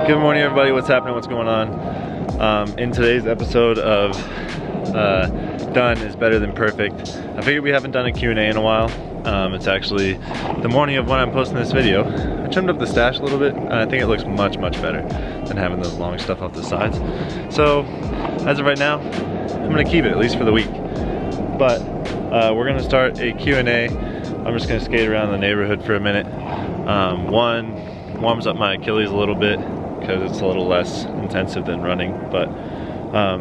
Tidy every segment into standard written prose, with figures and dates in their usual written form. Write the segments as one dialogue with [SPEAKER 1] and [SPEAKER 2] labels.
[SPEAKER 1] Good morning, everybody. What's happening? What's going on? In today's episode of Done is Better Than Perfect, I figured we haven't done a Q&A in a while. It's actually the morning of when I'm posting this video. I trimmed up the stash a little bit, and I think it looks much better than having those long stuff off the sides. So, as of right now, I'm gonna keep it, at least for the week. But we're gonna start a Q&A. I'm just gonna skate around the neighborhood for a minute. One, warms up my Achilles a little bit, because it's a little less intensive than running. But all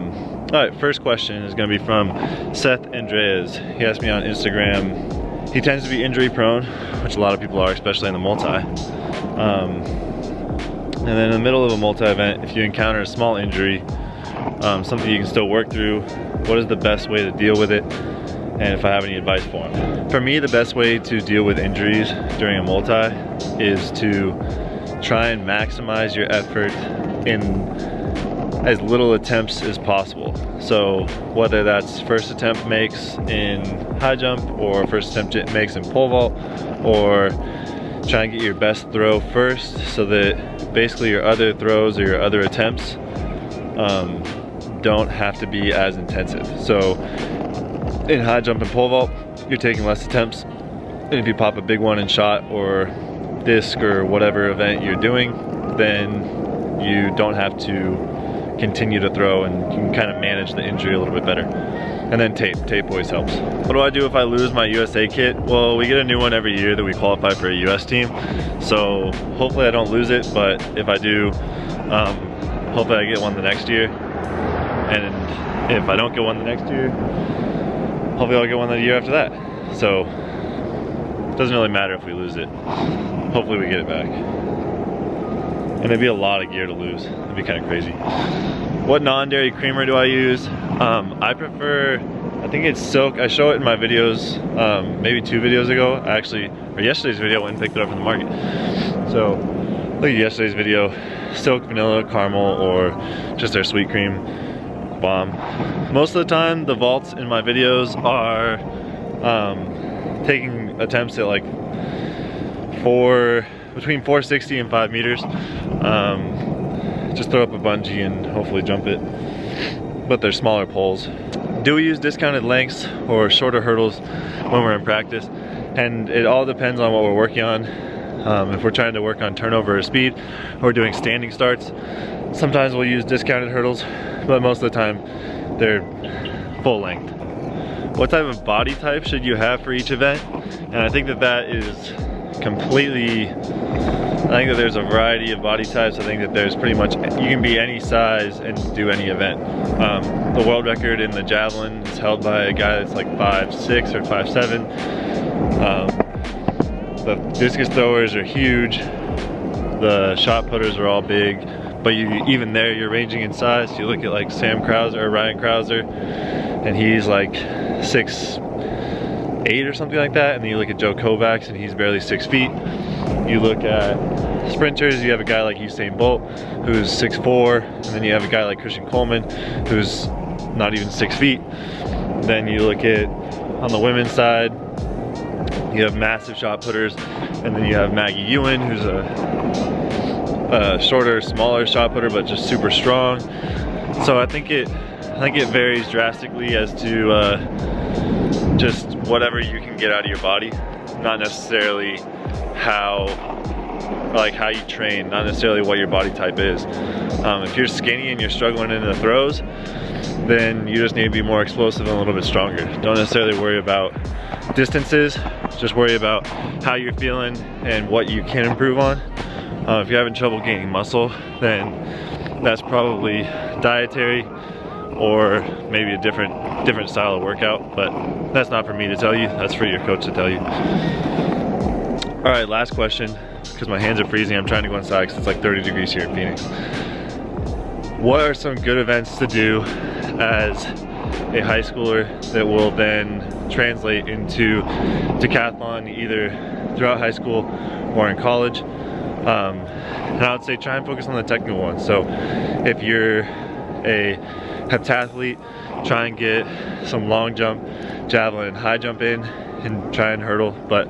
[SPEAKER 1] right, first question is going to be from Seth Andreas. He asked me on Instagram. He tends to be injury prone, which a lot of people are, especially in the multi. And then in the middle of a multi event, if you encounter a small injury, something you can still work through, what is the best way to deal with it? And if I have any advice for him. For me, the best way to deal with injuries during a multi is to try and maximize your effort in as little attempts as possible. So whether that's first attempt makes in high jump, or first attempt it makes in pole vault, or try and get your best throw first, so that basically your other throws or your other attempts don't have to be as intensive. So in high jump and pole vault, you're taking less attempts, and if you pop a big one in shot or disc or whatever event you're doing, then you don't have to continue to throw, and you can kind of manage the injury a little bit better. And then tape always helps. What do I do if I lose my USA kit? Well, we get a new one every year that we qualify for a US team, so hopefully I don't lose it, but if I do, hopefully I get one the next year. And if I don't get one the next year, hopefully I'll get one the year after that. So it doesn't really matter if we lose it. Hopefully we get it back. And it'd be a lot of gear to lose. It'd be kind of crazy. What non-dairy creamer do I use? I prefer, I think it's Silk. I show it in my videos, maybe 2 videos ago. Or yesterday's video, I went and picked it up from the market. So look at yesterday's video. Silk, vanilla, caramel, or just their sweet cream. Bomb. Most of the time, the vaults in my videos are taking attempts at like between 460 and 5 meters. Just throw up a bungee and hopefully jump it. But they're smaller poles. Do we use discounted lengths or shorter hurdles when we're in practice? And it all depends on what we're working on. If we're trying to work on turnover or speed, or doing standing starts, sometimes we'll use discounted hurdles, but most of the time they're full length. What type of body type should you have for each event? And I think that is completely, I think that there's a variety of body types. I think that there's pretty much, you can be any size and do any event. The world record in the javelin is held by a guy that's like 5'6" or 5'7". The discus throwers are huge. The shot putters are all big. But even there, you're ranging in size. You look at like Sam Krauser or Ryan Krauser, and he's like 6'8" or something like that. And then you look at Joe Kovacs, and he's barely 6 feet. You look at sprinters, you have a guy like Usain Bolt, who's 6'4", and then you have a guy like Christian Coleman, who's not even 6 feet. Then you look at, on the women's side, you have massive shot putters, and then you have Maggie Ewan, who's a shorter, smaller shot putter, but just super strong. So I think it varies drastically as to just whatever you can get out of your body, not necessarily how you train, not necessarily what your body type is. If you're skinny and you're struggling in the throws, then you just need to be more explosive and a little bit stronger. Don't necessarily worry about distances, just worry about how you're feeling and what you can improve on. If you're having trouble gaining muscle, then that's probably dietary or maybe a different style of workout, but that's not for me to tell you, that's for your coach to tell you. All right, last question, because my hands are freezing. I'm trying to go inside because it's like 30 degrees here in Phoenix. What are some good events to do as a high schooler that will then translate into decathlon either throughout high school or in college? And I would say try and focus on the technical ones. So if you're a heptathlete, try and get some long jump, javelin, and high jump in, and try and hurdle. But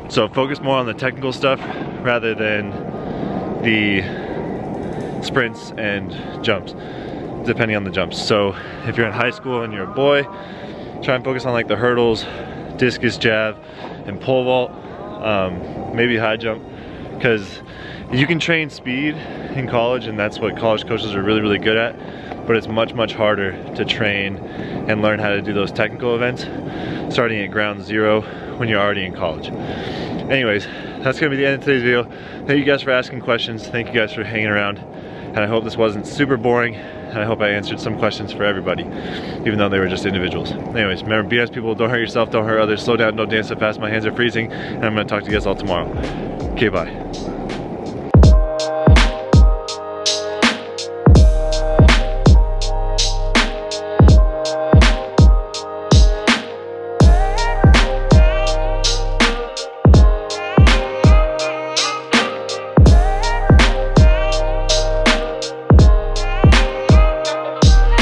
[SPEAKER 1] so focus more on the technical stuff rather than the sprints and jumps, depending on the jumps. So if you're in high school and you're a boy, try and focus on like the hurdles, discus jab, and pole vault, maybe high jump, because you can train speed in college, and that's what college coaches are really, really good at, but it's much, much harder to train and learn how to do those technical events starting at ground zero when you're already in college. Anyways, that's gonna be the end of today's video. Thank you guys for asking questions. Thank you guys for hanging around. And I hope this wasn't super boring. And I hope I answered some questions for everybody, even though they were just individuals. Anyways, remember, be nice people, don't hurt yourself, don't hurt others, slow down, don't dance so fast, my hands are freezing, and I'm gonna talk to you guys all tomorrow. Okay, bye.